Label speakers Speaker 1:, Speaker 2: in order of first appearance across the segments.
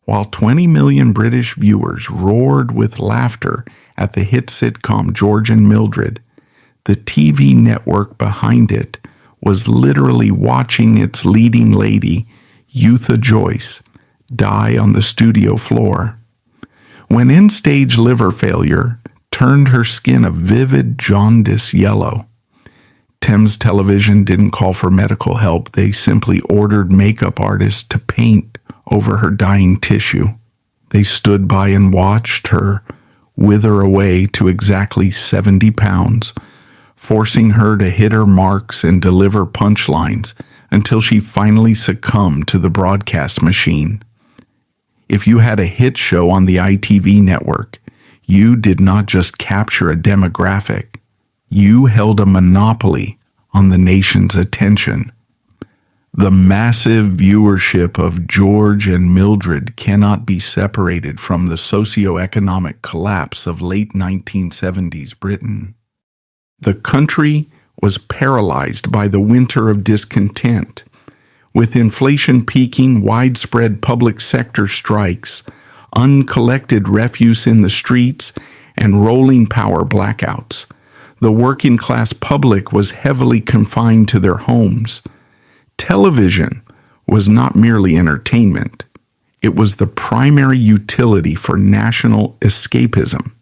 Speaker 1: While 20 million British viewers roared with laughter at the hit sitcom George and Mildred, the TV network behind it was literally watching its leading lady, Yootha Joyce, die on the studio floor. When end-stage liver failure turned her skin a vivid jaundiced yellow, Thames Television didn't call for medical help. They simply ordered makeup artists to paint over her dying tissue. They stood by and watched her wither away to exactly 70 pounds, forcing her to hit her marks and deliver punchlines until she finally succumbed to the broadcast machine. If you had a hit show on the ITV network, you did not just capture a demographic, you held a monopoly on the nation's attention. The massive viewership of George and Mildred cannot be separated from the socio-economic collapse of late 1970s Britain. The country was paralyzed by the winter of discontent. With inflation peaking, widespread public sector strikes, uncollected refuse in the streets, and rolling power blackouts, the working-class public was heavily confined to their homes. Television was not merely entertainment. It was the primary utility for national escapism.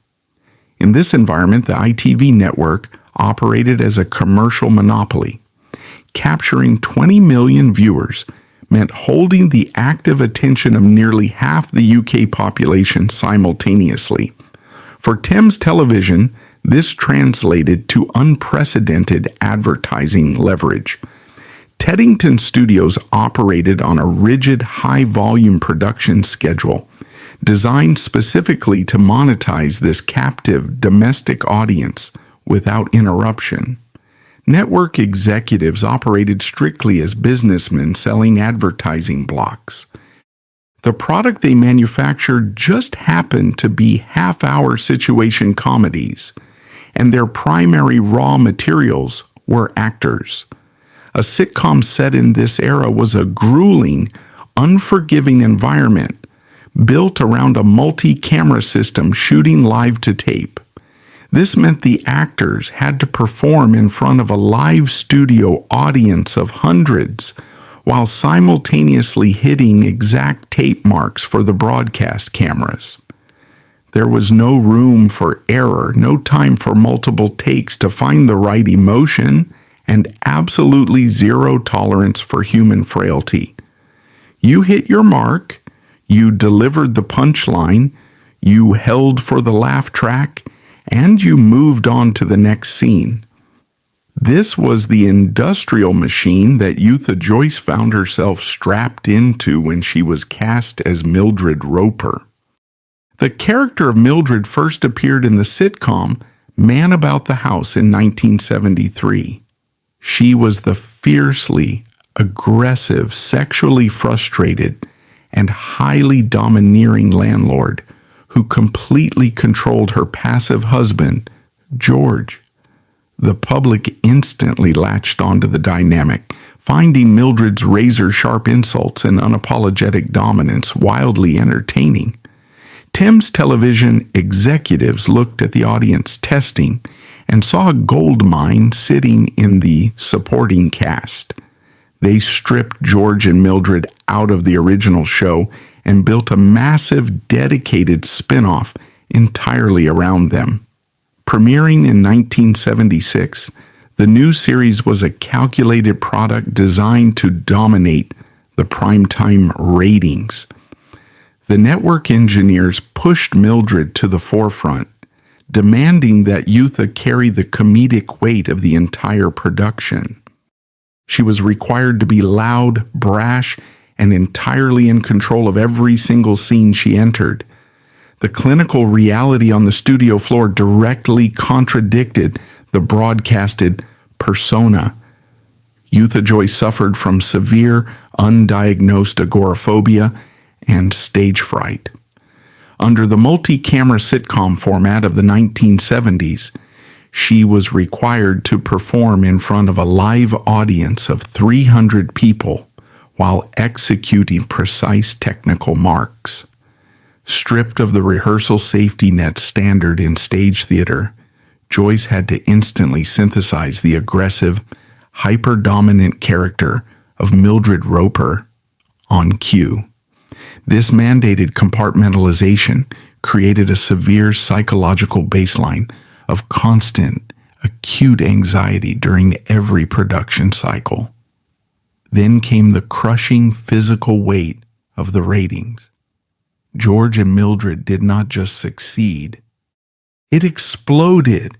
Speaker 1: In this environment, the ITV network operated as a commercial monopoly. Capturing 20 million viewers meant holding the active attention of nearly half the UK population simultaneously. For Thames Television, this translated to unprecedented advertising leverage. Teddington Studios operated on a rigid, high-volume production schedule, designed specifically to monetize this captive domestic audience without interruption. Network executives operated strictly as businessmen selling advertising blocks. The product they manufactured just happened to be half-hour situation comedies, and their primary raw materials were actors. A sitcom set in this era was a grueling, unforgiving environment built around a multi-camera system shooting live to tape. This meant the actors had to perform in front of a live studio audience of hundreds while simultaneously hitting exact tape marks for the broadcast cameras. There was no room for error, no time for multiple takes to find the right emotion, and absolutely zero tolerance for human frailty. You hit your mark, you delivered the punchline, you held for the laugh track, and you moved on to the next scene. This was the industrial machine that Yootha Joyce found herself strapped into when she was cast as Mildred Roper. The character of Mildred first appeared in the sitcom Man About the House in 1973. She was the fiercely aggressive, sexually frustrated, and highly domineering landlord who completely controlled her passive husband, George. The public instantly latched onto the dynamic, finding Mildred's razor-sharp insults and unapologetic dominance wildly entertaining. Thames Television executives looked at the audience testing and saw a gold mine sitting in the supporting cast. They stripped George and Mildred out of the original show and built a massive, dedicated spin-off entirely around them. Premiering in 1976, the new series was a calculated product designed to dominate the primetime ratings. The network engineers pushed Mildred to the forefront, demanding that Yootha carry the comedic weight of the entire production. She was required to be loud, brash, and entirely in control of every single scene she entered. The clinical reality on the studio floor directly contradicted the broadcasted persona. Yootha Joyce suffered from severe, undiagnosed agoraphobia and stage fright. Under the multi-camera sitcom format of the 1970s, she was required to perform in front of a live audience of 300 people while executing precise technical marks. Stripped of the rehearsal safety net standard in stage theater, Joyce had to instantly synthesize the aggressive, hyper-dominant character of Mildred Roper on cue. This mandated compartmentalization created a severe psychological baseline of constant, acute anxiety during every production cycle. Then came the crushing physical weight of the ratings. George and Mildred did not just succeed. It exploded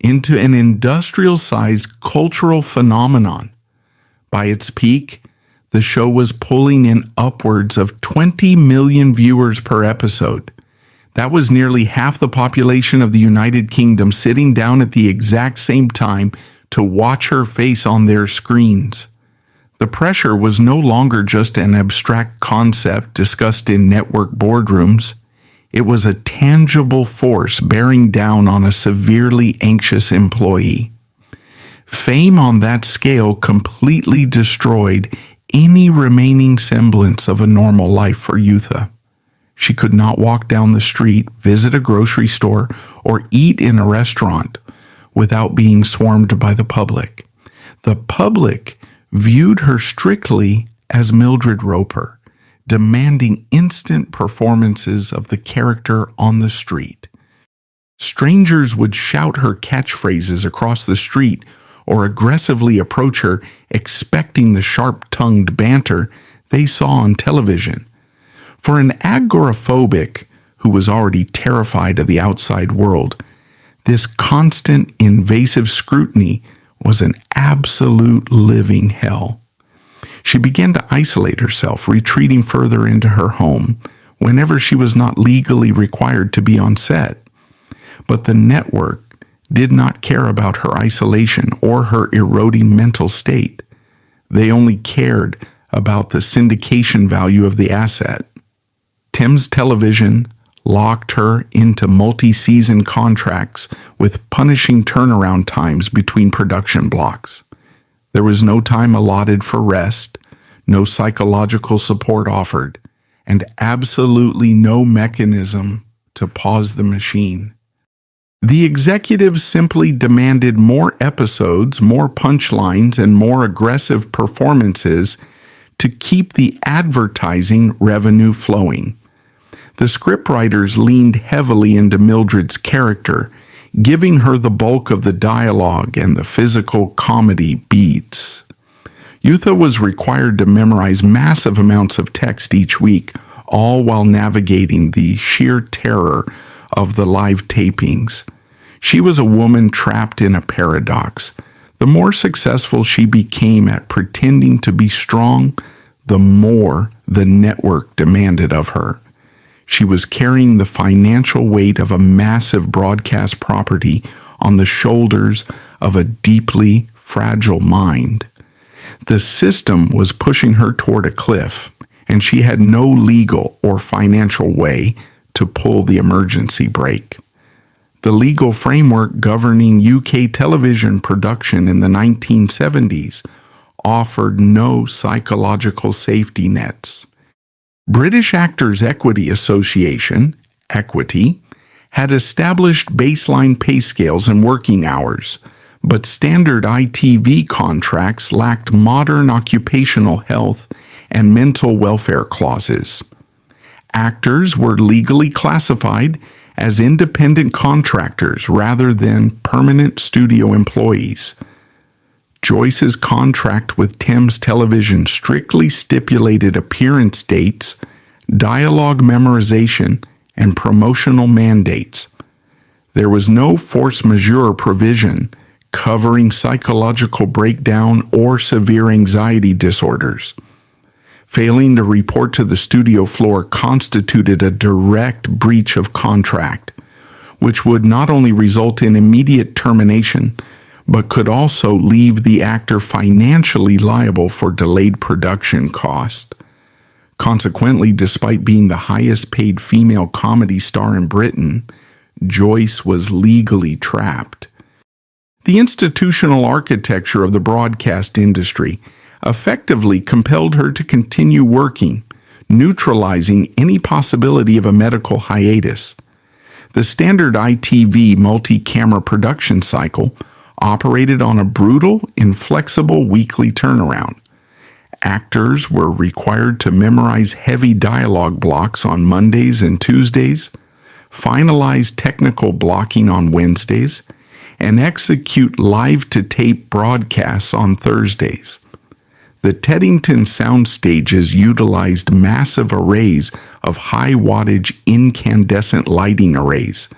Speaker 1: into an industrial-sized cultural phenomenon. By its peak, the show was pulling in upwards of 20 million viewers per episode. That was nearly half the population of the United Kingdom sitting down at the exact same time to watch her face on their screens. The pressure was no longer just an abstract concept discussed in network boardrooms. It was a tangible force bearing down on a severely anxious employee. Fame on that scale completely destroyed any remaining semblance of a normal life for Yootha. She could not walk down the street, visit a grocery store, or eat in a restaurant without being swarmed by the public. The public viewed her strictly as Mildred Roper, demanding instant performances of the character on the street. Strangers would shout her catchphrases across the street or aggressively approach her, expecting the sharp-tongued banter they saw on television. For an agoraphobic who was already terrified of the outside world, this constant, invasive scrutiny was an absolute living hell. She began to isolate herself, retreating further into her home whenever she was not legally required to be on set. But the network did not care about her isolation or her eroding mental state. They only cared about the syndication value of the asset. Thames Television locked her into multi-season contracts with punishing turnaround times between production blocks. There was no time allotted for rest, no psychological support offered, and absolutely no mechanism to pause the machine. The executives simply demanded more episodes, more punchlines, and more aggressive performances to keep the advertising revenue flowing. The scriptwriters leaned heavily into Mildred's character, giving her the bulk of the dialogue and the physical comedy beats. Yootha was required to memorize massive amounts of text each week, all while navigating the sheer terror of the live tapings. She was a woman trapped in a paradox. The more successful she became at pretending to be strong, the more the network demanded of her. She was carrying the financial weight of a massive broadcast property on the shoulders of a deeply fragile mind. The system was pushing her toward a cliff, and she had no legal or financial way to pull the emergency brake. The legal framework governing UK television production in the 1970s offered no psychological safety nets. British Actors Equity Association, Equity, had established baseline pay scales and working hours, but standard ITV contracts lacked modern occupational health and mental welfare clauses. Actors were legally classified as independent contractors rather than permanent studio employees. Joyce's contract with Thames Television strictly stipulated appearance dates, dialogue memorization, and promotional mandates. There was no force majeure provision covering psychological breakdown or severe anxiety disorders. Failing to report to the studio floor constituted a direct breach of contract, which would not only result in immediate termination, but could also leave the actor financially liable for delayed production costs. Consequently, despite being the highest paid female comedy star in Britain, Joyce was legally trapped. The institutional architecture of the broadcast industry effectively compelled her to continue working, neutralizing any possibility of a medical hiatus. The standard ITV multi-camera production cycle operated on a brutal, inflexible weekly turnaround. Actors were required to memorize heavy dialogue blocks on Mondays and Tuesdays, finalize technical blocking on Wednesdays, and execute live-to-tape broadcasts on Thursdays. The Teddington sound stages utilized massive arrays of high-wattage incandescent lighting arrays,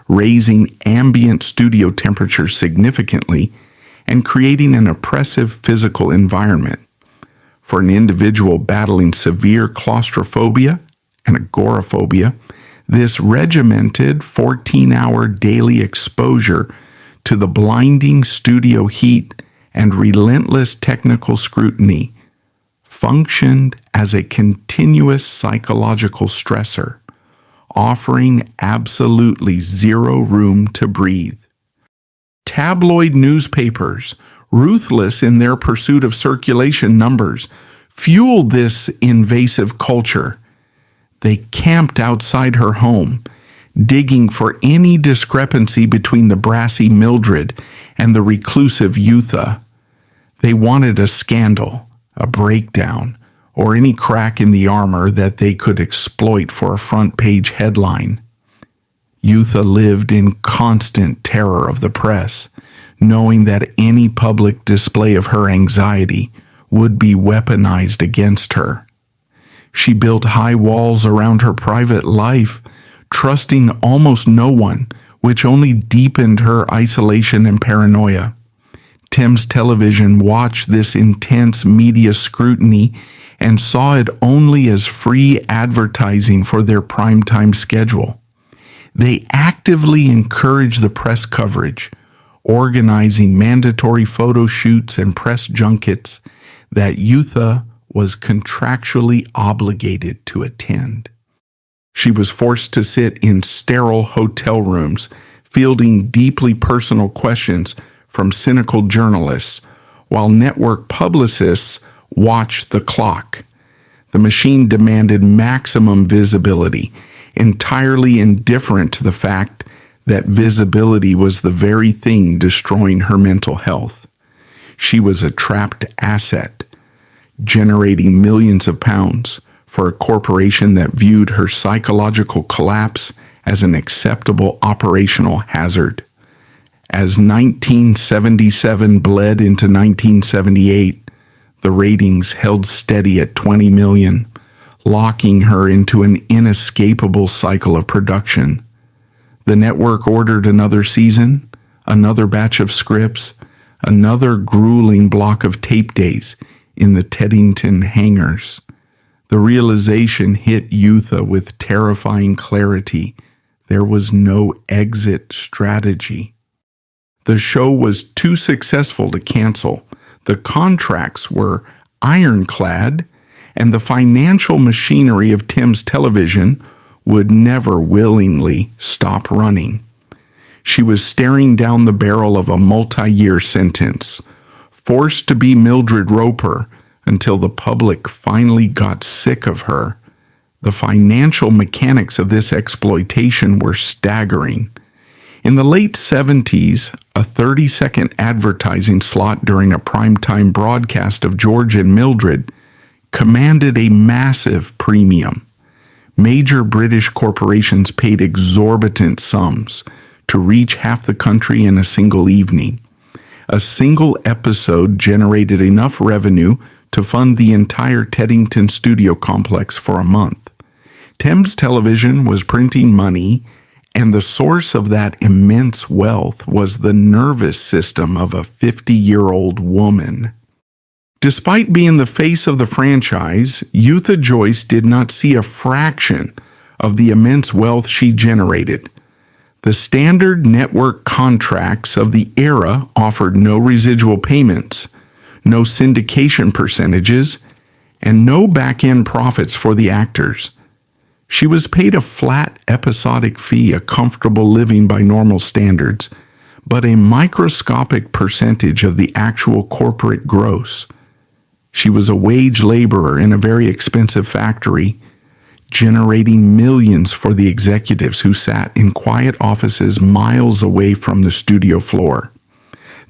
Speaker 1: raising ambient studio temperature significantly and creating an oppressive physical environment. For an individual battling severe claustrophobia and agoraphobia, this regimented 14-hour daily exposure to the blinding studio heat and relentless technical scrutiny functioned as a continuous psychological stressor, offering absolutely zero room to breathe. Tabloid newspapers, ruthless in their pursuit of circulation numbers, fueled this invasive culture. They camped outside her home, digging for any discrepancy between the brassy Mildred and the reclusive Yootha. They wanted a scandal, a breakdown, or any crack in the armor that they could exploit for a front-page headline. Yootha lived in constant terror of the press, knowing that any public display of her anxiety would be weaponized against her. She built high walls around her private life, trusting almost no one, which only deepened her isolation and paranoia. Thames Television watched this intense media scrutiny and saw it only as free advertising for their primetime schedule. They actively encouraged the press coverage, organizing mandatory photo shoots and press junkets that Yootha was contractually obligated to attend. She was forced to sit in sterile hotel rooms, fielding deeply personal questions from cynical journalists, while network publicists watched the clock. The machine demanded maximum visibility, entirely indifferent to the fact that visibility was the very thing destroying her mental health. She was a trapped asset, generating millions of pounds for a corporation that viewed her psychological collapse as an acceptable operational hazard. As 1977 bled into 1978, the ratings held steady at 20 million, locking her into an inescapable cycle of production. The network ordered another season, another batch of scripts, another grueling block of tape days in the Teddington hangars. The realization hit Yootha with terrifying clarity. There was no exit strategy. The show was too successful to cancel. The contracts were ironclad, and the financial machinery of Thames Television would never willingly stop running. She was staring down the barrel of a multi-year sentence, forced to be Mildred Roper until the public finally got sick of her. The financial mechanics of this exploitation were staggering. In the late 70s, a 30-second advertising slot during a primetime broadcast of George and Mildred commanded a massive premium. Major British corporations paid exorbitant sums to reach half the country in a single evening. A single episode generated enough revenue to fund the entire Teddington studio complex for a month. Thames Television was printing money, and the source of that immense wealth was the nervous system of a 50-year-old woman. Despite being the face of the franchise, Yootha Joyce did not see a fraction of the immense wealth she generated. The standard network contracts of the era offered no residual payments, no syndication percentages, and no back-end profits for the actors. She was paid a flat episodic fee, a comfortable living by normal standards, but a microscopic percentage of the actual corporate gross. She was a wage laborer in a very expensive factory, generating millions for the executives who sat in quiet offices miles away from the studio floor.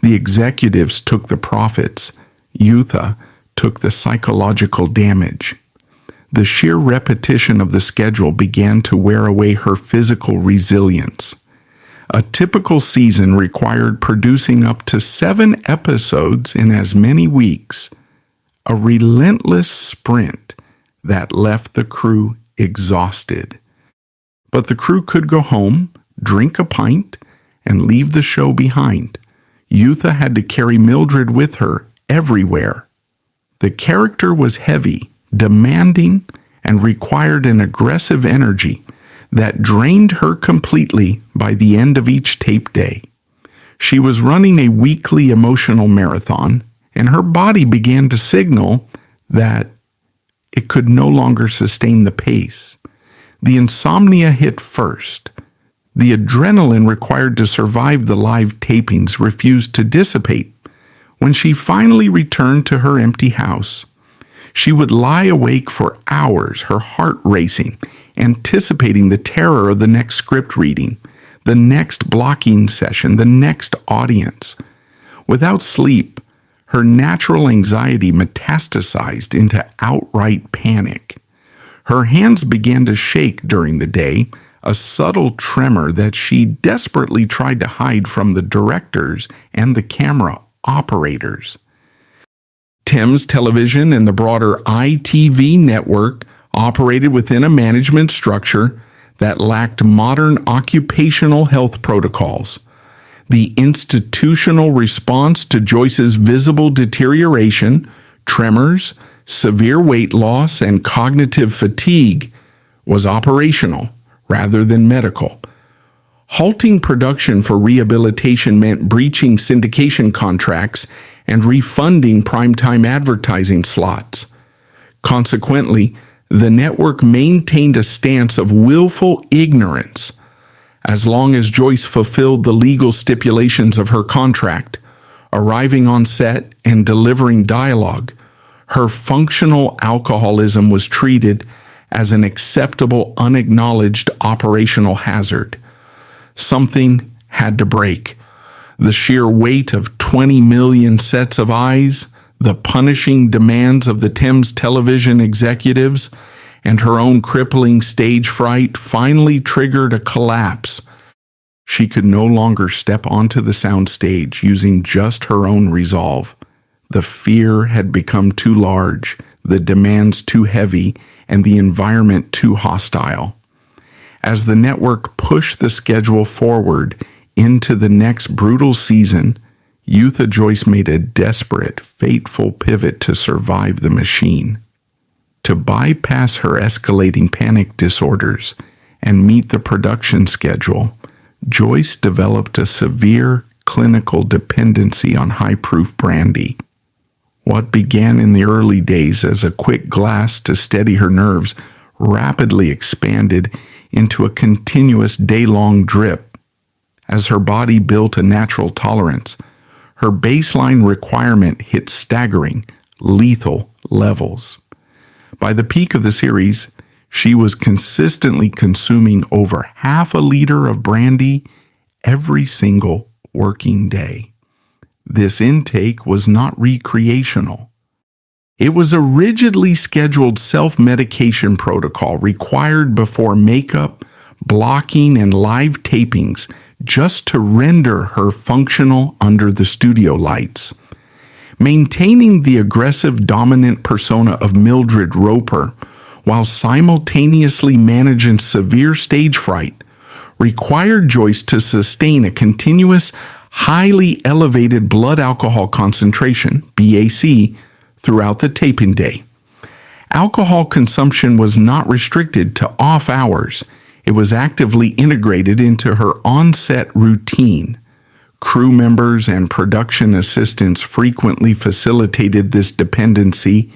Speaker 1: The executives took the profits. Yootha took the psychological damage. The sheer repetition of the schedule began to wear away her physical resilience. A typical season required producing up to 7 episodes in as many weeks, a relentless sprint that left the crew exhausted. But the crew could go home, drink a pint, and leave the show behind. Yootha had to carry Mildred with her everywhere. The character was heavy, demanding, and required an aggressive energy that drained her completely by the end of each tape day. She was running a weekly emotional marathon, and her body began to signal that it could no longer sustain the pace. The insomnia hit first. The adrenaline required to survive the live tapings refused to dissipate. When she finally returned to her empty house, she would lie awake for hours, her heart racing, anticipating the terror of the next script reading, the next blocking session, the next audience. Without sleep, her natural anxiety metastasized into outright panic. Her hands began to shake during the day, a subtle tremor that she desperately tried to hide from the directors and the camera operators. Thames Television and the broader ITV network operated within a management structure that lacked modern occupational health protocols. The institutional response to Joyce's visible deterioration, tremors, severe weight loss, and cognitive fatigue was operational rather than medical. Halting production for rehabilitation meant breaching syndication contracts and refunding primetime advertising slots. Consequently, the network maintained a stance of willful ignorance. As long as Joyce fulfilled the legal stipulations of her contract, arriving on set and delivering dialogue, her functional alcoholism was treated as an acceptable, unacknowledged operational hazard. Something had to break. The sheer weight of 20 million sets of eyes, the punishing demands of the Thames Television executives, and her own crippling stage fright finally triggered a collapse. She could no longer step onto the soundstage using just her own resolve. The fear had become too large, the demands too heavy, and the environment too hostile. As the network pushed the schedule forward into the next brutal season, Yootha Joyce made a desperate, fateful pivot to survive the machine. To bypass her escalating panic disorders and meet the production schedule, Joyce developed a severe clinical dependency on high-proof brandy. What began in the early days as a quick glass to steady her nerves rapidly expanded into a continuous day-long drip. As her body built a natural tolerance, her baseline requirement hit staggering, lethal levels. By the peak of the series, she was consistently consuming over half a liter of brandy every single working day. This intake was not recreational. It was a rigidly scheduled self-medication protocol required before makeup, blocking, and live tapings just to render her functional under the studio lights. Maintaining the aggressive dominant persona of Mildred Roper while simultaneously managing severe stage fright required Joyce to sustain a continuous, highly elevated blood alcohol concentration, BAC, throughout the taping day. Alcohol consumption was not restricted to off hours. It was actively integrated into her on-set routine. Crew members and production assistants frequently facilitated this dependency,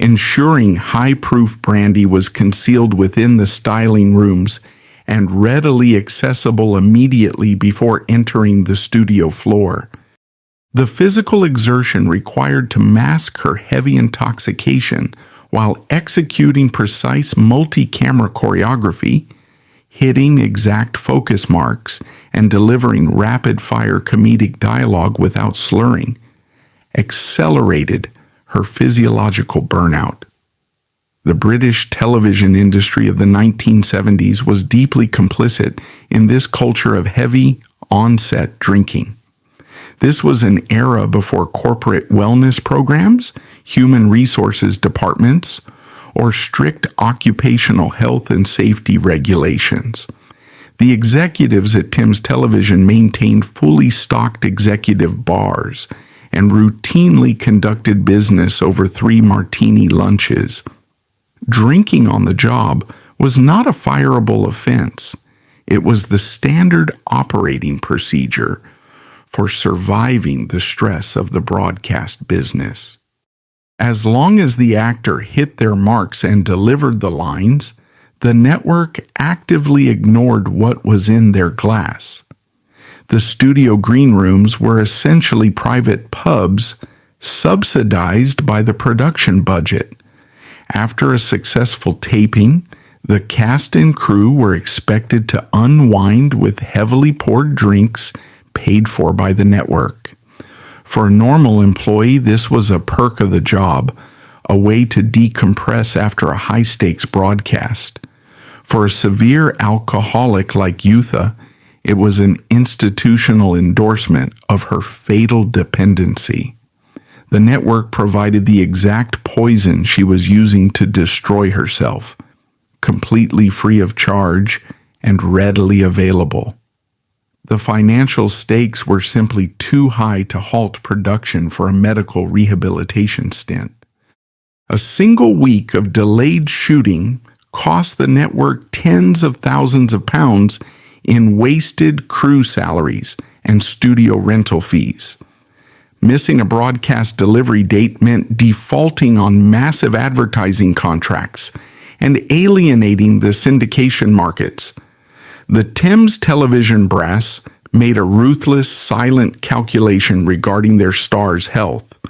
Speaker 1: ensuring high-proof brandy was concealed within the styling rooms and readily accessible immediately before entering the studio floor. The physical exertion required to mask her heavy intoxication while executing precise multi-camera choreography, hitting exact focus marks, and delivering rapid-fire comedic dialogue without slurring, accelerated her physiological burnout. The British television industry of the 1970s was deeply complicit in this culture of heavy, on-set drinking. This was an era before corporate wellness programs, human resources departments, or strict occupational health and safety regulations. The executives at Thames Television maintained fully stocked executive bars and routinely conducted business over 3 martini lunches. Drinking on the job was not a fireable offense. It was the standard operating procedure for surviving the stress of the broadcast business. As long as the actor hit their marks and delivered the lines, the network actively ignored what was in their glass. The studio green rooms were essentially private pubs subsidized by the production budget. After a successful taping, the cast and crew were expected to unwind with heavily poured drinks paid for by the network. For a normal employee, this was a perk of the job, a way to decompress after a high-stakes broadcast. For a severe alcoholic like Yootha, it was an institutional endorsement of her fatal dependency. The network provided the exact poison she was using to destroy herself, completely free of charge and readily available. The financial stakes were simply too high to halt production for a medical rehabilitation stint. A single week of delayed shooting cost the network tens of thousands of pounds in wasted crew salaries and studio rental fees. Missing a broadcast delivery date meant defaulting on massive advertising contracts and alienating the syndication markets. The Thames Television brass made a ruthless, silent calculation regarding their star's health.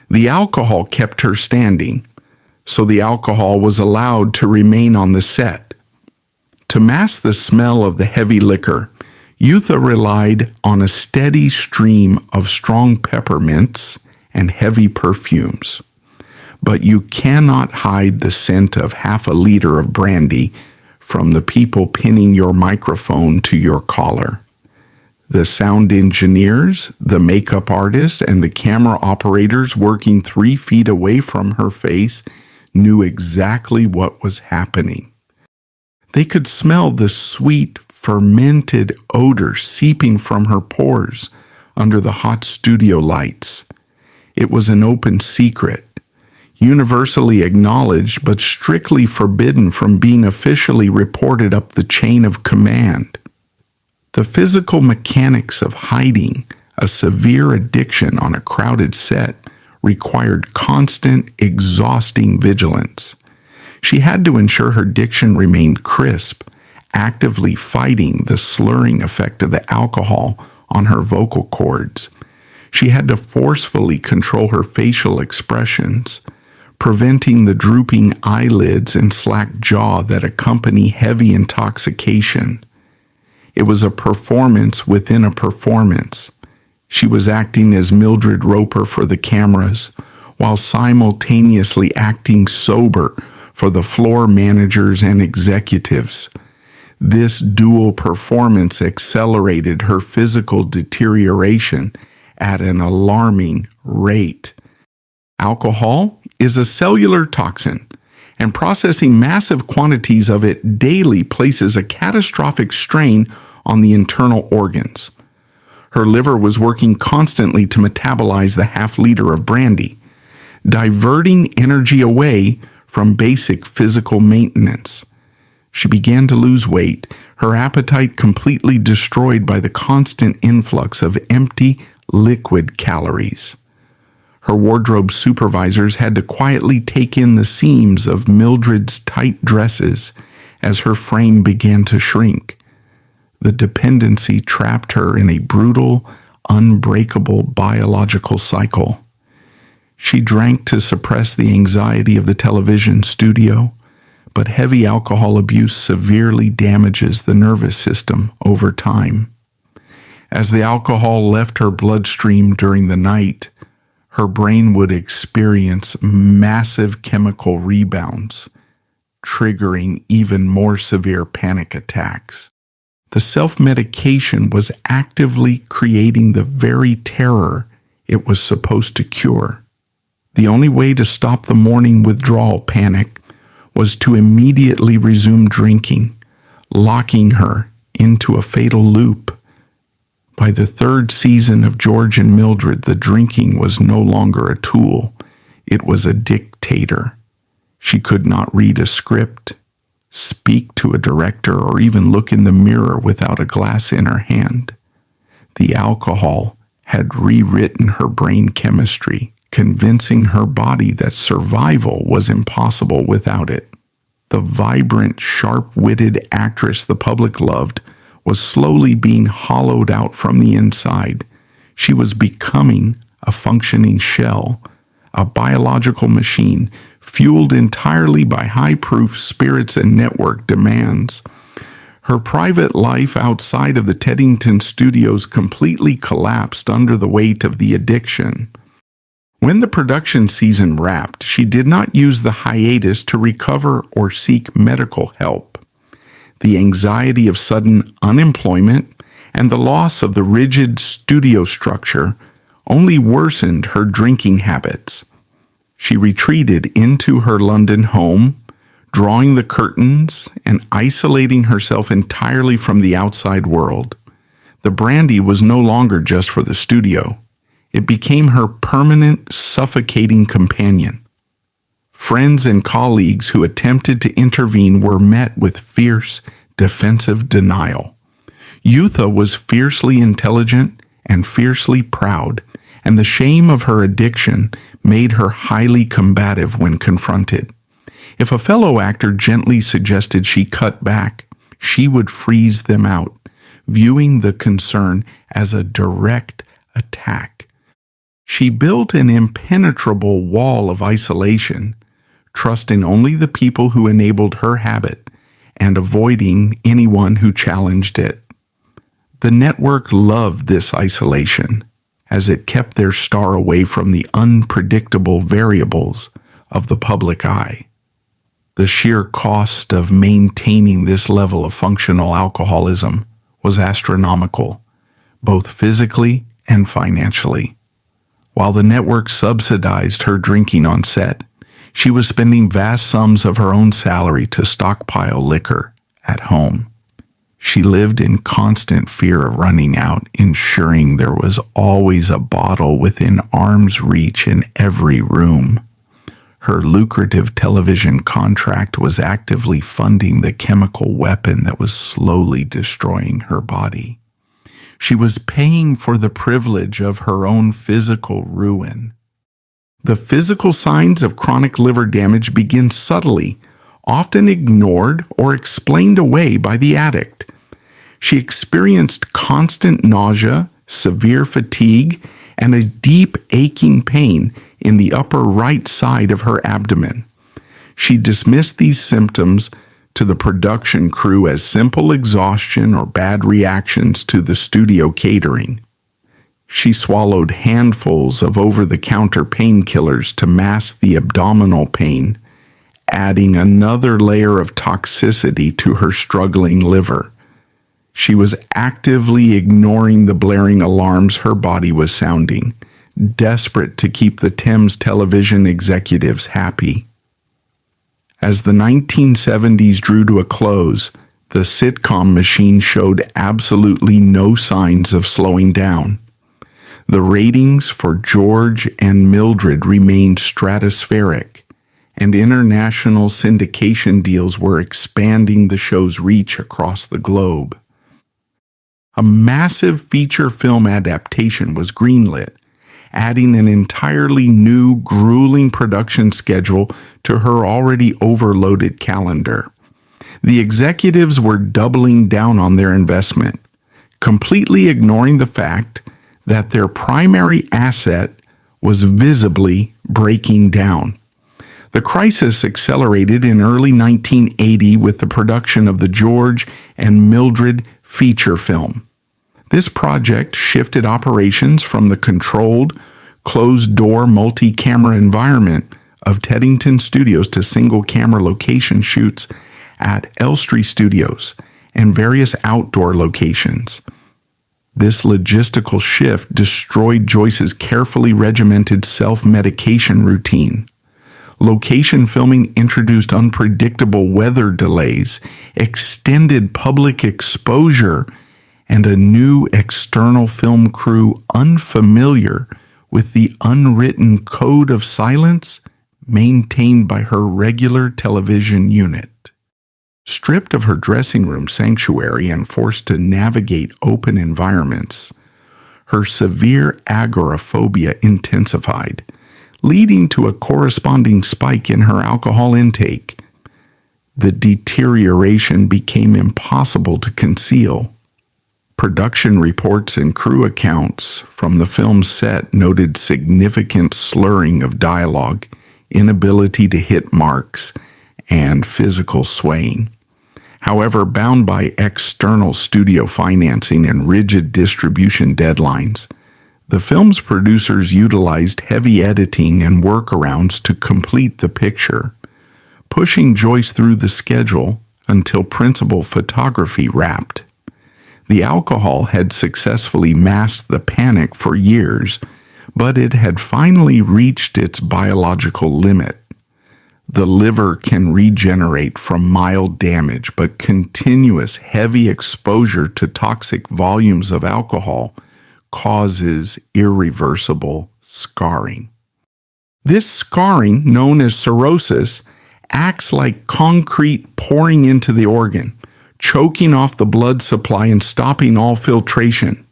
Speaker 1: The alcohol kept her standing, so the alcohol was allowed to remain on the set. To mask the smell of the heavy liquor, Yootha relied on a steady stream of strong peppermints and heavy perfumes. But you cannot hide the scent of half a liter of brandy from the people pinning your microphone to your collar. The sound engineers, the makeup artists, and the camera operators working 3 feet away from her face knew exactly what was happening. They could smell the sweet, fermented odor seeping from her pores under the hot studio lights. It was an open secret, universally acknowledged but strictly forbidden from being officially reported up the chain of command. The physical mechanics of hiding a severe addiction on a crowded set required constant, exhausting vigilance. She had to ensure her diction remained crisp, actively fighting the slurring effect of the alcohol on her vocal cords. She had to forcefully control her facial expressions, preventing the drooping eyelids and slack jaw that accompany heavy intoxication. It was a performance within a performance. She was acting as Mildred Roper for the cameras, while simultaneously acting sober for the floor managers and executives. This dual performance accelerated her physical deterioration at an alarming rate. Alcohol is a cellular toxin, and processing massive quantities of it daily places a catastrophic strain on the internal organs. Her liver was working constantly to metabolize the half-liter of brandy, diverting energy away from basic physical maintenance. She began to lose weight, her appetite completely destroyed by the constant influx of empty, liquid calories. Her wardrobe supervisors had to quietly take in the seams of Mildred's tight dresses as her frame began to shrink. The dependency trapped her in a brutal, unbreakable biological cycle. She drank to suppress the anxiety of the television studio, but heavy alcohol abuse severely damages the nervous system over time. As the alcohol left her bloodstream during the night, her brain would experience massive chemical rebounds, triggering even more severe panic attacks. The self-medication was actively creating the very terror it was supposed to cure. The only way to stop the morning withdrawal panic was to immediately resume drinking, locking her into a fatal loop. By the third season of George and Mildred, the drinking was no longer a tool. It was a dictator. She could not read a script, speak to a director, or even look in the mirror without a glass in her hand. The alcohol had rewritten her brain chemistry, convincing her body that survival was impossible without it. The vibrant, sharp-witted actress the public loved was slowly being hollowed out from the inside. She was becoming a functioning shell, a biological machine fueled entirely by high-proof spirits and network demands. Her private life outside of the Teddington studios completely collapsed under the weight of the addiction. When the production season wrapped, she did not use the hiatus to recover or seek medical help. The anxiety of sudden unemployment and the loss of the rigid studio structure only worsened her drinking habits. She retreated into her London home, drawing the curtains and isolating herself entirely from the outside world. The brandy was no longer just for the studio. It became her permanent, suffocating companion. Friends and colleagues who attempted to intervene were met with fierce, defensive denial. Yootha was fiercely intelligent and fiercely proud, and the shame of her addiction made her highly combative when confronted. If a fellow actor gently suggested she cut back, she would freeze them out, viewing the concern as a direct attack. She built an impenetrable wall of isolation, trusting only the people who enabled her habit and avoiding anyone who challenged it. The network loved this isolation, as it kept their star away from the unpredictable variables of the public eye. The sheer cost of maintaining this level of functional alcoholism was astronomical, both physically and financially. While the network subsidized her drinking on set, she was spending vast sums of her own salary to stockpile liquor at home. She lived in constant fear of running out, ensuring there was always a bottle within arm's reach in every room. Her lucrative television contract was actively funding the chemical weapon that was slowly destroying her body. She was paying for the privilege of her own physical ruin. The physical signs of chronic liver damage begin subtly, often ignored or explained away by the addict. She experienced constant nausea, severe fatigue, and a deep aching pain in the upper right side of her abdomen. She dismissed these symptoms to the production crew as simple exhaustion or bad reactions to the studio catering. She swallowed handfuls of over-the-counter painkillers to mask the abdominal pain, adding another layer of toxicity to her struggling liver. She was actively ignoring the blaring alarms her body was sounding, desperate to keep the Thames television executives happy. As the 1970s drew to a close, the sitcom machine showed absolutely no signs of slowing down. The ratings for George and Mildred remained stratospheric, and international syndication deals were expanding the show's reach across the globe. A massive feature film adaptation was greenlit, adding an entirely new, grueling production schedule to her already overloaded calendar. The executives were doubling down on their investment, completely ignoring the fact that their primary asset was visibly breaking down. The crisis accelerated in early 1980 with the production of the George and Mildred feature film. This project shifted operations from the controlled, closed-door multi-camera environment of Teddington Studios to single-camera location shoots at Elstree Studios and various outdoor locations. This logistical shift destroyed Joyce's carefully regimented self-medication routine. Location filming introduced unpredictable weather delays, extended public exposure, and a new external film crew unfamiliar with the unwritten code of silence maintained by her regular television unit. Stripped of her dressing room sanctuary and forced to navigate open environments, her severe agoraphobia intensified, leading to a corresponding spike in her alcohol intake. The deterioration became impossible to conceal. Production reports and crew accounts from the film's set noted significant slurring of dialogue, inability to hit marks, and physical swaying. However, bound by external studio financing and rigid distribution deadlines, the film's producers utilized heavy editing and workarounds to complete the picture, pushing Joyce through the schedule until principal photography wrapped. The alcohol had successfully masked the panic for years, but it had finally reached its biological limit. The liver can regenerate from mild damage, but continuous heavy exposure to toxic volumes of alcohol causes irreversible scarring. This scarring, known as cirrhosis, acts like concrete pouring into the organ, choking off the blood supply and stopping all filtration.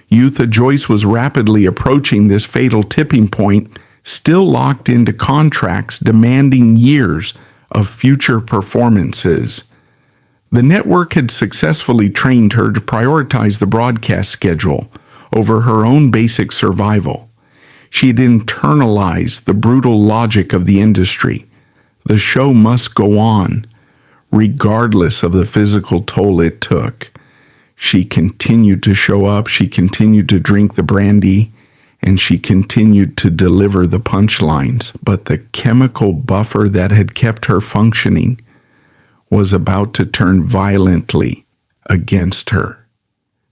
Speaker 1: Yootha Joyce was rapidly approaching this fatal tipping point, still locked into contracts demanding years of future performances. The network had successfully trained her to prioritize the broadcast schedule over her own basic survival. She had internalized the brutal logic of the industry. The show must go on, regardless of the physical toll it took. She continued to show up, she continued to drink the brandy, and she continued to deliver the punchlines. But the chemical buffer that had kept her functioning was about to turn violently against her.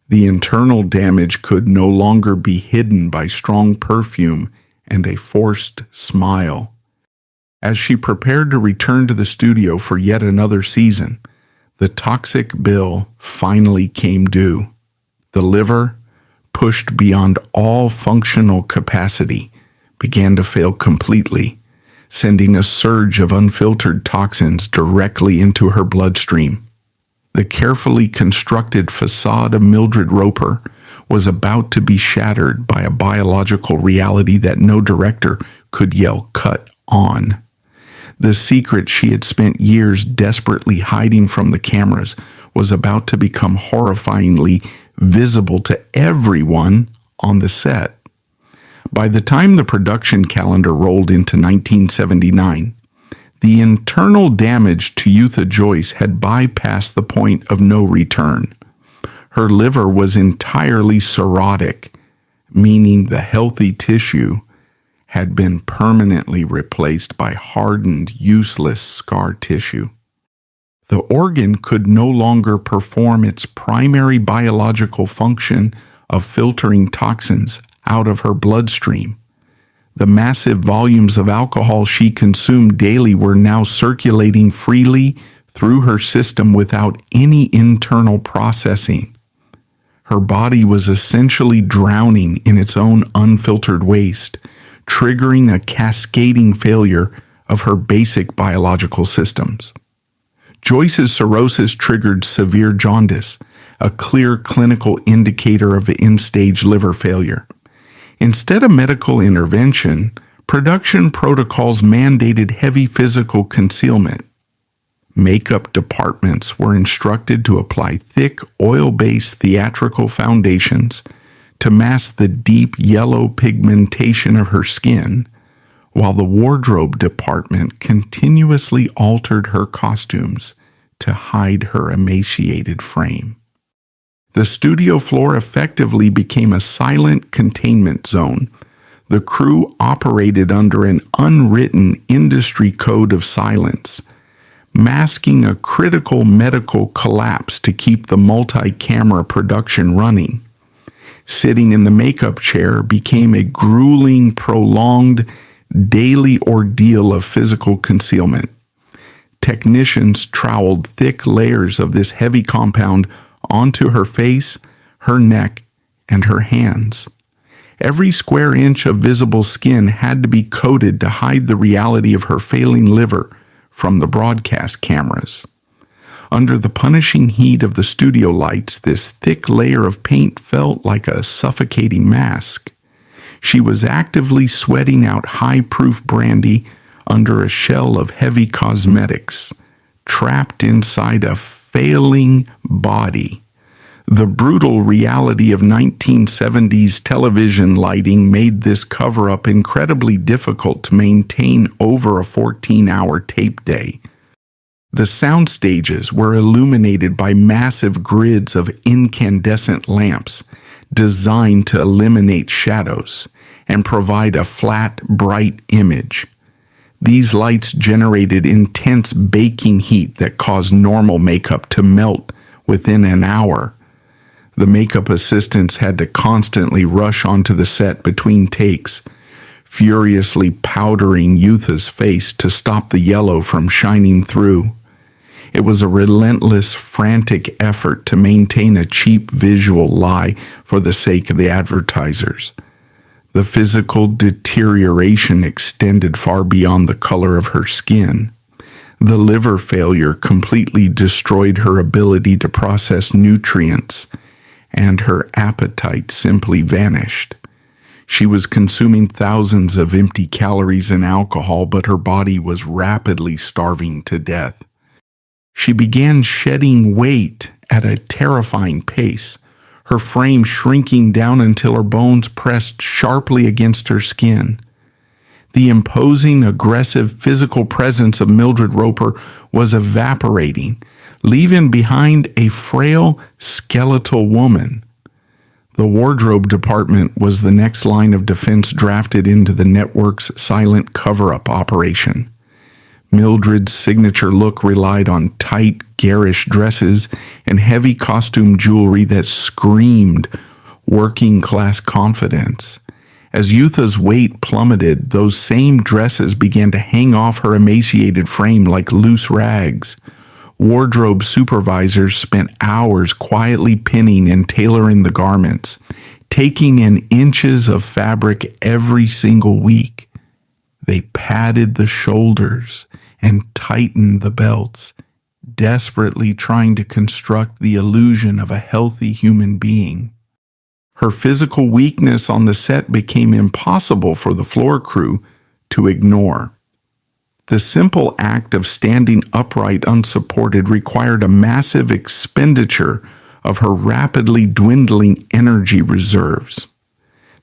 Speaker 1: The internal damage could no longer be hidden by strong perfume and a forced smile. As she prepared to return to the studio for yet another season, the toxic bill finally came due. The liver, pushed beyond all functional capacity, began to fail completely, sending a surge of unfiltered toxins directly into her bloodstream. The carefully constructed facade of Mildred Roper was about to be shattered by a biological reality that no director could yell "cut" on. The secret she had spent years desperately hiding from the cameras was about to become horrifyingly visible to everyone on the set. By the time the production calendar rolled into 1979, the internal damage to Yootha Joyce had bypassed the point of no return. Her liver was entirely cirrhotic, meaning the healthy tissue had been permanently replaced by hardened, useless scar tissue. The organ could no longer perform its primary biological function of filtering toxins out of her bloodstream. The massive volumes of alcohol she consumed daily were now circulating freely through her system without any internal processing. Her body was essentially drowning in its own unfiltered waste, triggering a cascading failure of her basic biological systems. Joyce's cirrhosis triggered severe jaundice, a clear clinical indicator of end-stage liver failure. Instead of medical intervention, production protocols mandated heavy physical concealment. Makeup departments were instructed to apply thick, oil-based theatrical foundations to mask the deep yellow pigmentation of her skin, while the wardrobe department continuously altered her costumes to hide her emaciated frame. The studio floor effectively became a silent containment zone. The crew operated under an unwritten industry code of silence, masking a critical medical collapse to keep the multi-camera production running. Sitting in the makeup chair became a grueling, prolonged, daily ordeal of physical concealment. Technicians troweled thick layers of this heavy compound onto her face, her neck, and her hands. Every square inch of visible skin had to be coated to hide the reality of her failing liver from the broadcast cameras. Under the punishing heat of the studio lights, this thick layer of paint felt like a suffocating mask. She was actively sweating out high-proof brandy under a shell of heavy cosmetics, trapped inside a failing body. The brutal reality of 1970s television lighting made this cover-up incredibly difficult to maintain over a 14-hour tape day. The sound stages were illuminated by massive grids of incandescent lamps designed to eliminate shadows and provide a flat, bright image. These lights generated intense baking heat that caused normal makeup to melt within an hour. The makeup assistants had to constantly rush onto the set between takes, furiously powdering Yootha's face to stop the yellow from shining through. It was a relentless, frantic effort to maintain a cheap visual lie for the sake of the advertisers. The physical deterioration extended far beyond the color of her skin. The liver failure completely destroyed her ability to process nutrients, and her appetite simply vanished. She was consuming thousands of empty calories and alcohol, but her body was rapidly starving to death. She began shedding weight at a terrifying pace, her frame shrinking down until her bones pressed sharply against her skin. The imposing, aggressive physical presence of Mildred Roper was evaporating, leaving behind a frail, skeletal woman. The wardrobe department was the next line of defense drafted into the network's silent cover-up operation. Mildred's signature look relied on tight, garish dresses and heavy costume jewelry that screamed working-class confidence. As Yootha's weight plummeted, those same dresses began to hang off her emaciated frame like loose rags. Wardrobe supervisors spent hours quietly pinning and tailoring the garments, taking in inches of fabric every single week. They padded the shoulders and tightened the belts, desperately trying to construct the illusion of a healthy human being. Her physical weakness on the set became impossible for the floor crew to ignore. The simple act of standing upright unsupported required a massive expenditure of her rapidly dwindling energy reserves.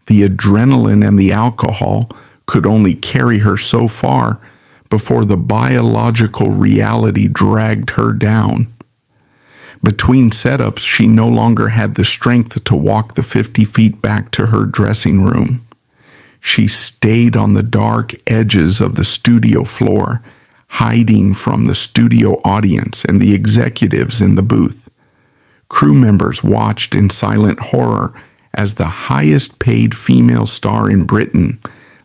Speaker 1: The adrenaline and the alcohol could only carry her so far before the biological reality dragged her down. Between setups, she no longer had the strength to walk the 50 feet back to her dressing room. She stayed on the dark edges of the studio floor, hiding from the studio audience and the executives in the booth. Crew members watched in silent horror as the highest-paid female star in Britain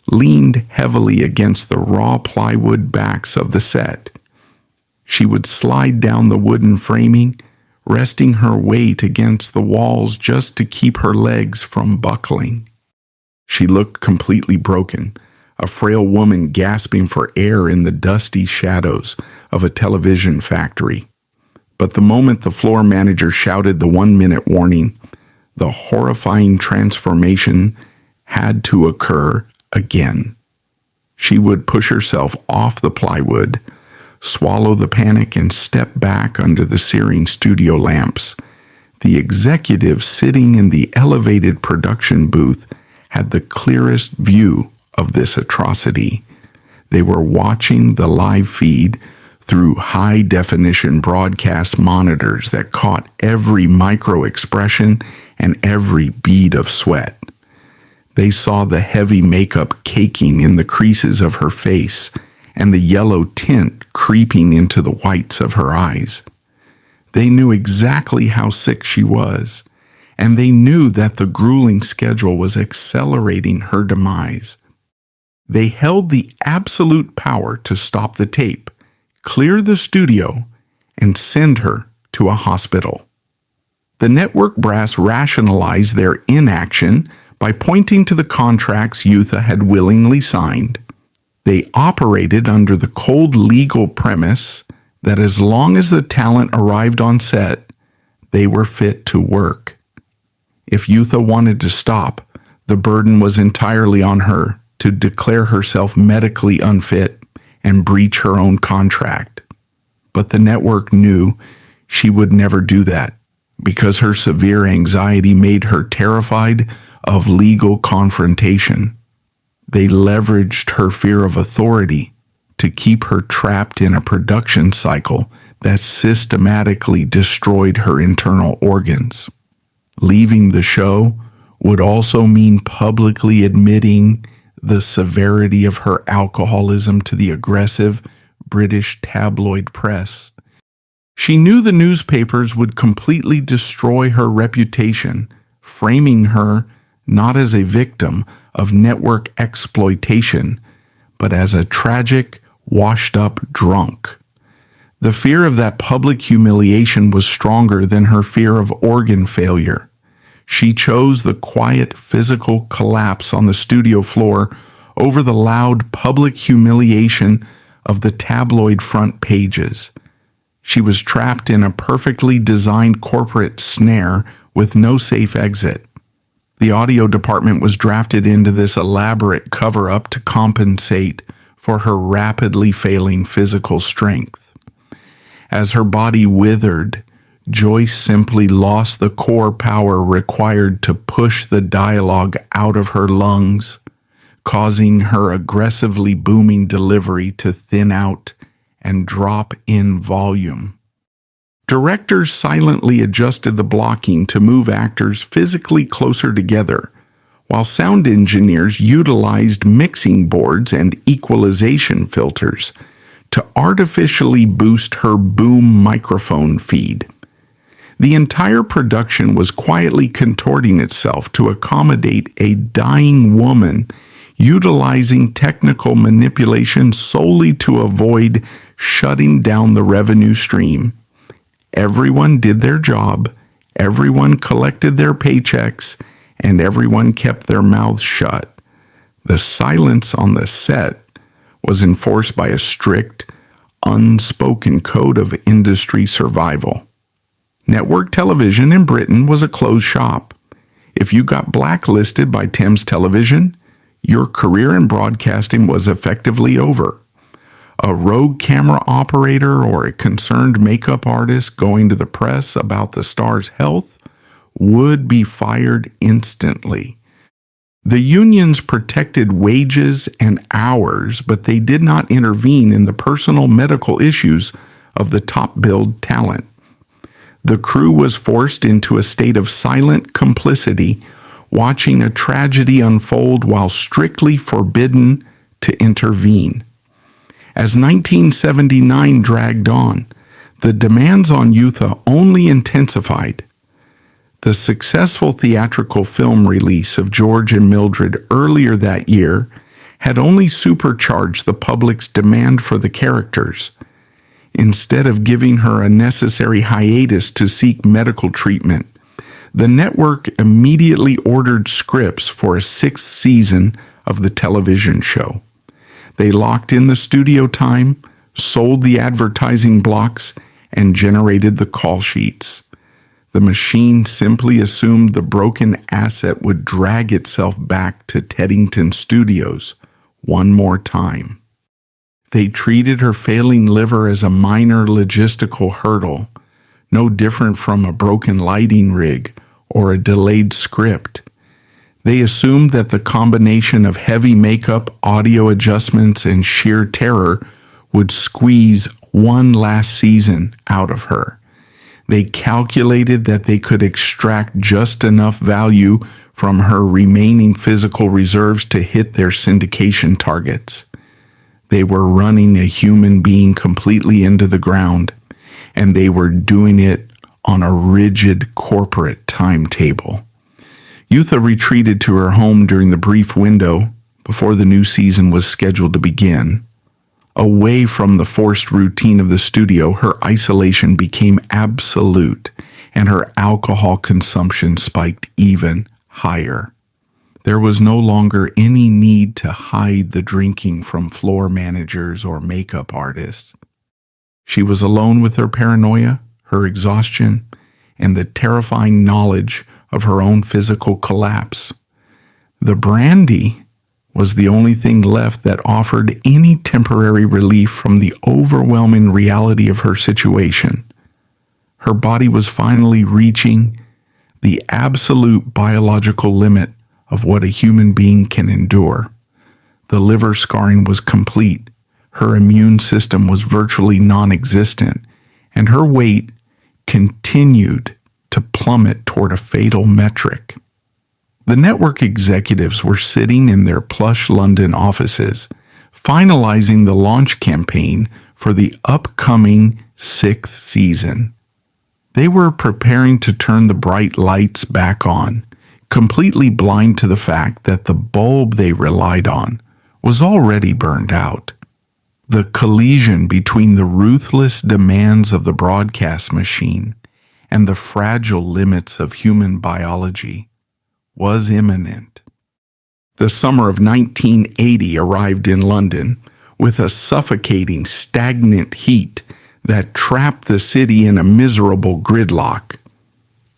Speaker 1: leaned heavily against the raw plywood backs of the set. She would slide down the wooden framing, resting her weight against the walls just to keep her legs from buckling. She looked completely broken, a frail woman gasping for air in the dusty shadows of a television factory. But the moment the floor manager shouted the 1-minute warning, the horrifying transformation had to occur again. She would push herself off the plywood, swallow the panic, and step back under the searing studio lamps. The executives sitting in the elevated production booth had the clearest view of this atrocity. They were watching the live feed through high-definition broadcast monitors that caught every micro-expression and every bead of sweat. They saw the heavy makeup caking in the creases of her face and the yellow tint creeping into the whites of her eyes. They knew exactly how sick she was, and they knew that the grueling schedule was accelerating her demise. They held the absolute power to stop the tape, clear the studio, and send her to a hospital. The network brass rationalized their inaction by pointing to the contracts Yootha had willingly signed. They operated under the cold legal premise that as long as the talent arrived on set, they were fit to work. If Yootha wanted to stop, the burden was entirely on her to declare herself medically unfit and breach her own contract. But the network knew she would never do that because her severe anxiety made her terrified of legal confrontation. They leveraged her fear of authority to keep her trapped in a production cycle that systematically destroyed her internal organs. Leaving the show would also mean publicly admitting the severity of her alcoholism to the aggressive British tabloid press. She knew the newspapers would completely destroy her reputation, framing her not as a victim of network exploitation, but as a tragic, washed-up drunk. The fear of that public humiliation was stronger than her fear of organ failure. She chose the quiet physical collapse on the studio floor over the loud public humiliation of the tabloid front pages. She was trapped in a perfectly designed corporate snare with no safe exit. The audio department was drafted into this elaborate cover-up to compensate for her rapidly failing physical strength. As her body withered, Joyce simply lost the core power required to push the dialogue out of her lungs, causing her aggressively booming delivery to thin out and drop in volume. Directors silently adjusted the blocking to move actors physically closer together, while sound engineers utilized mixing boards and equalization filters to artificially boost her boom microphone feed. The entire production was quietly contorting itself to accommodate a dying woman, utilizing technical manipulation solely to avoid shutting down the revenue stream. Everyone did their job, everyone collected their paychecks, and everyone kept their mouths shut. The silence on the set was enforced by a strict, unspoken code of industry survival. Network television in Britain was a closed shop. If you got blacklisted by Thames Television, your career in broadcasting was effectively over. A rogue camera operator or a concerned makeup artist going to the press about the star's health would be fired instantly. The unions protected wages and hours, but they did not intervene in the personal medical issues of the top-billed talent. The crew was forced into a state of silent complicity, watching a tragedy unfold while strictly forbidden to intervene. As 1979 dragged on, the demands on Yootha only intensified. The successful theatrical film release of George and Mildred earlier that year had only supercharged the public's demand for the characters. Instead of giving her a necessary hiatus to seek medical treatment, the network immediately ordered scripts for a 6th season of the television show. They locked in the studio time, sold the advertising blocks, and generated the call sheets. The machine simply assumed the broken asset would drag itself back to Teddington Studios one more time. They treated her failing liver as a minor logistical hurdle. no different from a broken lighting rig or a delayed script. They assumed that the combination of heavy makeup, audio adjustments, and sheer terror would squeeze one last season out of her. They calculated that they could extract just enough value from her remaining physical reserves to hit their syndication targets. They were running a human being completely into the ground, and they were doing it on a rigid corporate timetable. Yootha retreated to her home during the brief window before the new season was scheduled to begin. Away from the forced routine of the studio, her isolation became absolute, and her alcohol consumption spiked even higher. There was no longer any need to hide the drinking from floor managers or makeup artists. She was alone with her paranoia, her exhaustion, and the terrifying knowledge of her own physical collapse. The brandy was the only thing left that offered any temporary relief from the overwhelming reality of her situation. Her body was finally reaching the absolute biological limit of what a human being can endure. The liver scarring was complete, her immune system was virtually non-existent, and her weight continued to plummet toward a fatal metric. The network executives were sitting in their plush London offices, finalizing the launch campaign for the upcoming 6th season. They were preparing to turn the bright lights back on, completely blind to the fact that the bulb they relied on was already burned out. The collision between the ruthless demands of the broadcast machine and the fragile limits of human biology was imminent. The summer of 1980 arrived in London with a suffocating, stagnant heat that trapped the city in a miserable gridlock.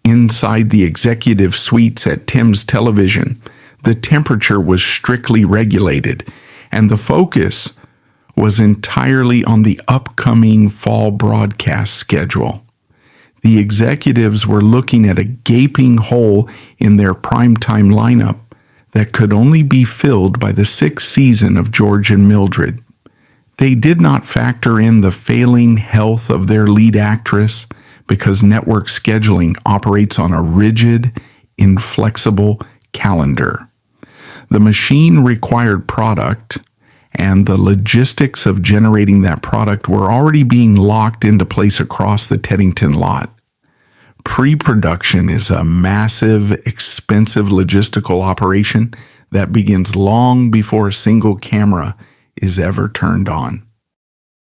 Speaker 1: Inside the executive suites at Thames Television, the temperature was strictly regulated, and the focus was entirely on the upcoming fall broadcast schedule. The executives were looking at a gaping hole in their primetime lineup that could only be filled by the 6th season of George and Mildred. They did not factor in the failing health of their lead actress because network scheduling operates on a rigid, inflexible calendar. The machine-required product and the logistics of generating that product were already being locked into place across the Teddington lot. Pre-production is a massive, expensive logistical operation that begins long before a single camera is ever turned on.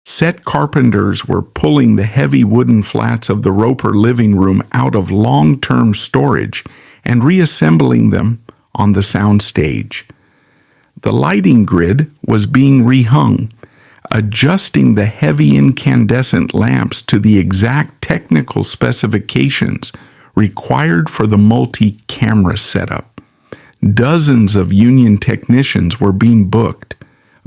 Speaker 1: Set carpenters were pulling the heavy wooden flats of the Roper living room out of long-term storage and reassembling them on the sound stage. The lighting grid was being rehung, adjusting the heavy incandescent lamps to the exact technical specifications required for the multi-camera setup. Dozens of union technicians were being booked,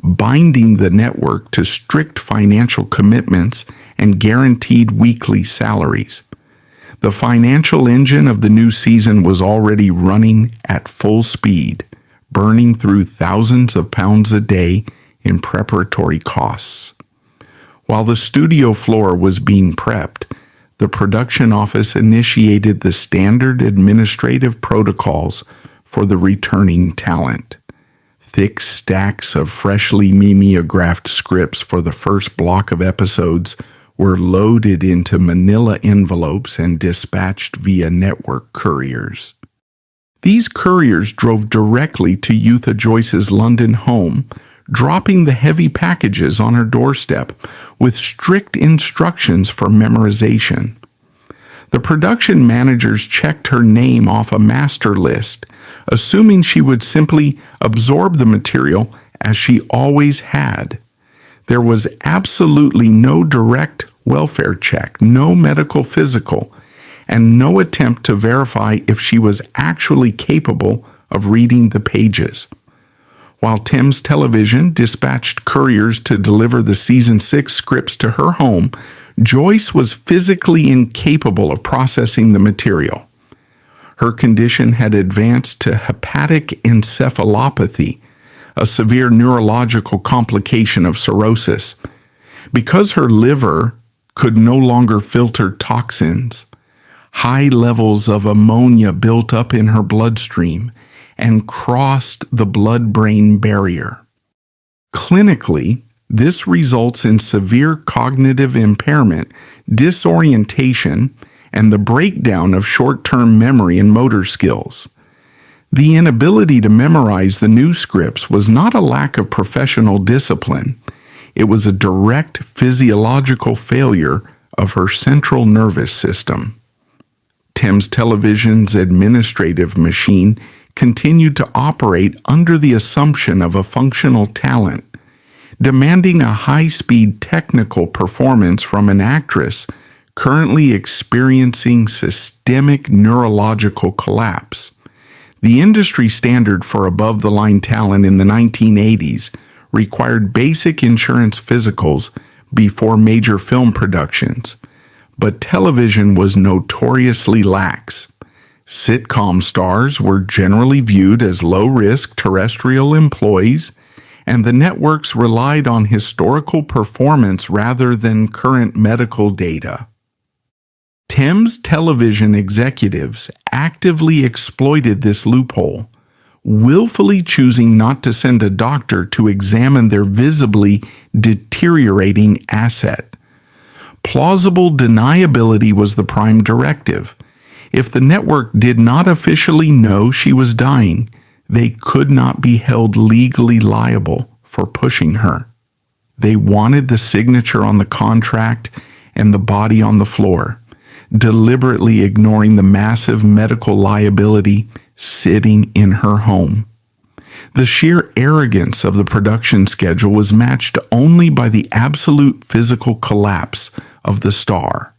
Speaker 1: binding the network to strict financial commitments and guaranteed weekly salaries. The financial engine of the new season was already running at full speed, burning through thousands of pounds a day in preparatory costs. While the studio floor was being prepped, the production office initiated the standard administrative protocols for the returning talent. Thick stacks of freshly mimeographed scripts for the first block of episodes were loaded into manila envelopes and dispatched via network couriers. These couriers drove directly to Yootha Joyce's London home, dropping the heavy packages on her doorstep with strict instructions for memorization. The production managers checked her name off a master list, assuming she would simply absorb the material as she always had. There was absolutely no direct welfare check, no medical physical, and no attempt to verify if she was actually capable of reading the pages. While Thames Television dispatched couriers to deliver the season 6 scripts to her home, Joyce was physically incapable of processing the material. Her condition had advanced to hepatic encephalopathy, a severe neurological complication of cirrhosis. Because her liver could no longer filter toxins, high levels of ammonia built up in her bloodstream and crossed the blood-brain barrier. Clinically, this results in severe cognitive impairment, disorientation, and the breakdown of short-term memory and motor skills. The inability to memorize the new scripts was not a lack of professional discipline. It was a direct physiological failure of her central nervous system. Thames Television's administrative machine continued to operate under the assumption of a functional talent, demanding a high-speed technical performance from an actress currently experiencing systemic neurological collapse. The industry standard for above-the-line talent in the 1980s required basic insurance physicals before major film productions, but television was notoriously lax. Sitcom stars were generally viewed as low-risk terrestrial employees, and the networks relied on historical performance rather than current medical data. Thames Television executives actively exploited this loophole, willfully choosing not to send a doctor to examine their visibly deteriorating asset. Plausible deniability was the prime directive. If the network did not officially know she was dying, they could not be held legally liable for pushing her. They wanted the signature on the contract and the body on the floor, deliberately ignoring the massive medical liability sitting in her home. The sheer arrogance of the production schedule was matched only by the absolute physical collapse of the star.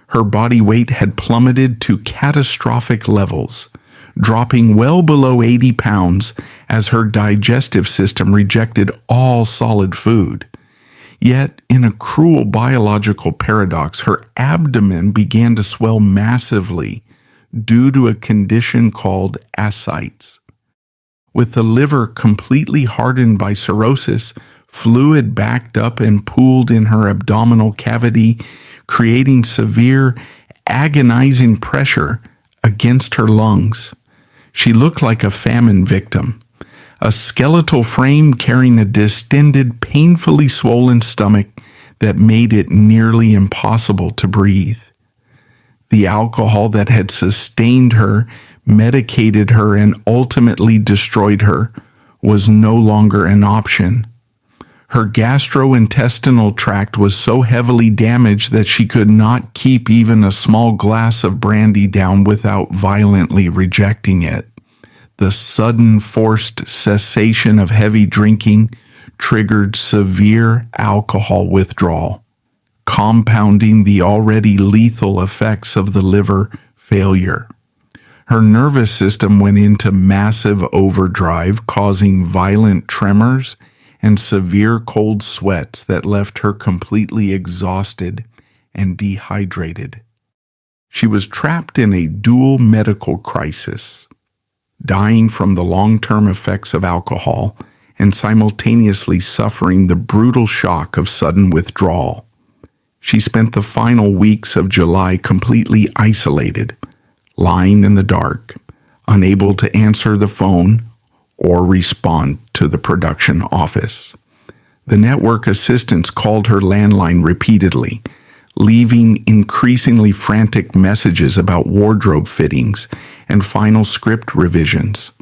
Speaker 1: Her body weight had plummeted to catastrophic levels, dropping well below 80 pounds as her digestive system rejected all solid food. Yet, in a cruel biological paradox, her abdomen began to swell massively due to a condition called ascites. With the liver completely hardened by cirrhosis, fluid backed up and pooled in her abdominal cavity, creating severe, agonizing pressure against her lungs. She looked like a famine victim, a skeletal frame carrying a distended, painfully swollen stomach that made it nearly impossible to breathe. The alcohol that had sustained her, medicated her, and ultimately destroyed her was no longer an option. Her gastrointestinal tract was so heavily damaged that she could not keep even a small glass of brandy down without violently rejecting it. The sudden forced cessation of heavy drinking triggered severe alcohol withdrawal, compounding the already lethal effects of the liver failure. Her nervous system went into massive overdrive, causing violent tremors and severe cold sweats that left her completely exhausted and dehydrated. She was trapped in a dual medical crisis, dying from the long-term effects of alcohol and simultaneously suffering the brutal shock of sudden withdrawal. She spent the final weeks of July completely isolated, lying in the dark, unable to answer the phone or respond to the production office. The network assistants called her landline repeatedly, leaving increasingly frantic messages about wardrobe fittings and final script revisions.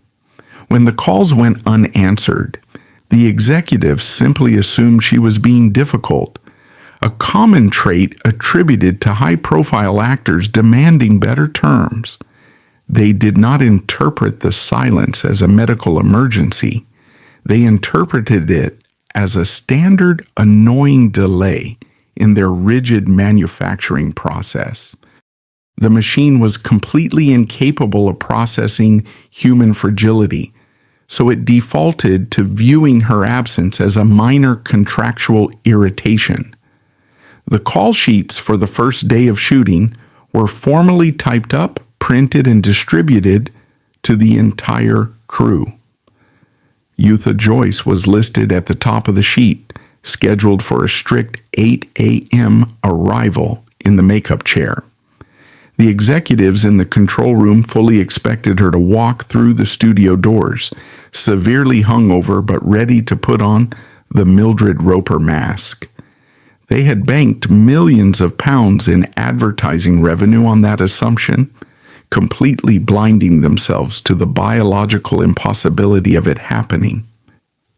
Speaker 1: When the calls went unanswered, the executives simply assumed she was being difficult, a common trait attributed to high-profile actors demanding better terms. They did not interpret the silence as a medical emergency. They interpreted it as a standard annoying delay in their rigid manufacturing process. The machine was completely incapable of processing human fragility, so it defaulted to viewing her absence as a minor contractual irritation. The call sheets for the first day of shooting were formally typed up, printed, and distributed to the entire crew. Yootha Joyce was listed at the top of the sheet, scheduled for a strict 8 a.m. arrival in the makeup chair. The executives in the control room fully expected her to walk through the studio doors, severely hungover but ready to put on the Mildred Roper mask. They had banked millions of pounds in advertising revenue on that assumption, completely blinding themselves to the biological impossibility of it happening.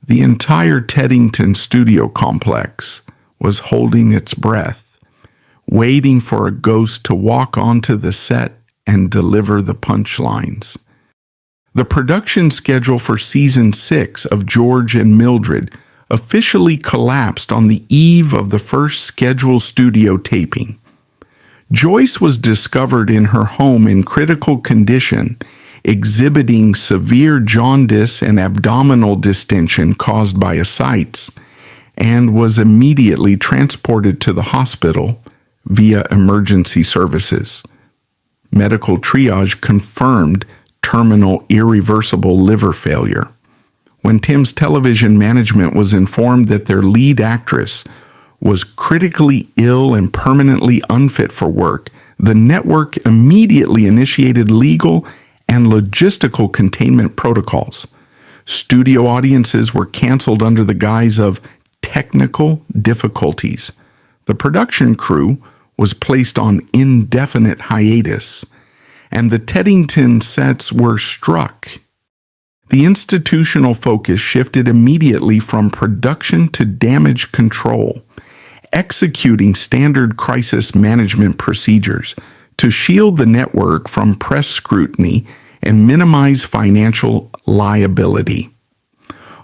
Speaker 1: The entire Teddington studio complex was holding its breath, waiting for a ghost to walk onto the set and deliver the punchlines. The production schedule for Season 6 of George and Mildred officially collapsed on the eve of the first scheduled studio taping. Joyce was discovered in her home in critical condition, exhibiting severe jaundice and abdominal distension caused by ascites, and was immediately transported to the hospital via emergency services. Medical triage confirmed terminal irreversible liver failure. When Tim's television management was informed that their lead actress was critically ill and permanently unfit for work, the network immediately initiated legal and logistical containment protocols. Studio audiences were canceled under the guise of technical difficulties. The production crew was placed on indefinite hiatus, and the Teddington sets were struck. The institutional focus shifted immediately from production to damage control, executing standard crisis management procedures to shield the network from press scrutiny and minimize financial liability.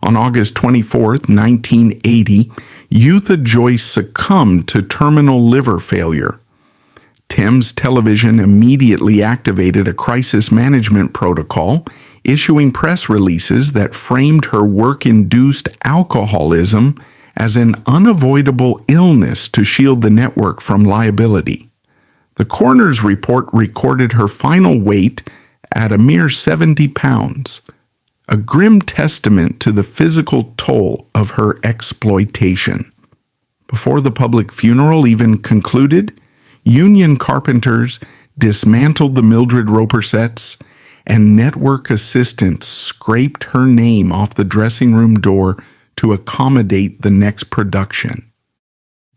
Speaker 1: On August 24, 1980, Yootha Joyce succumbed to terminal liver failure. Tim's television immediately activated a crisis management protocol, issuing press releases that framed her work-induced alcoholism as an unavoidable illness to shield the network from liability. The coroner's report recorded her final weight at a mere 70 pounds, a grim testament to the physical toll of her exploitation. Before the public funeral even concluded, union carpenters dismantled the Mildred Roper sets, and network assistants scraped her name off the dressing room door to accommodate the next production.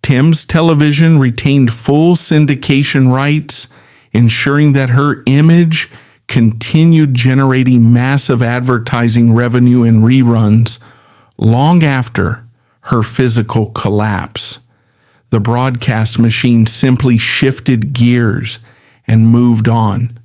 Speaker 1: Tim's television retained full syndication rights, ensuring that her image continued generating massive advertising revenue in reruns long after her physical collapse. The broadcast machine simply shifted gears and moved on,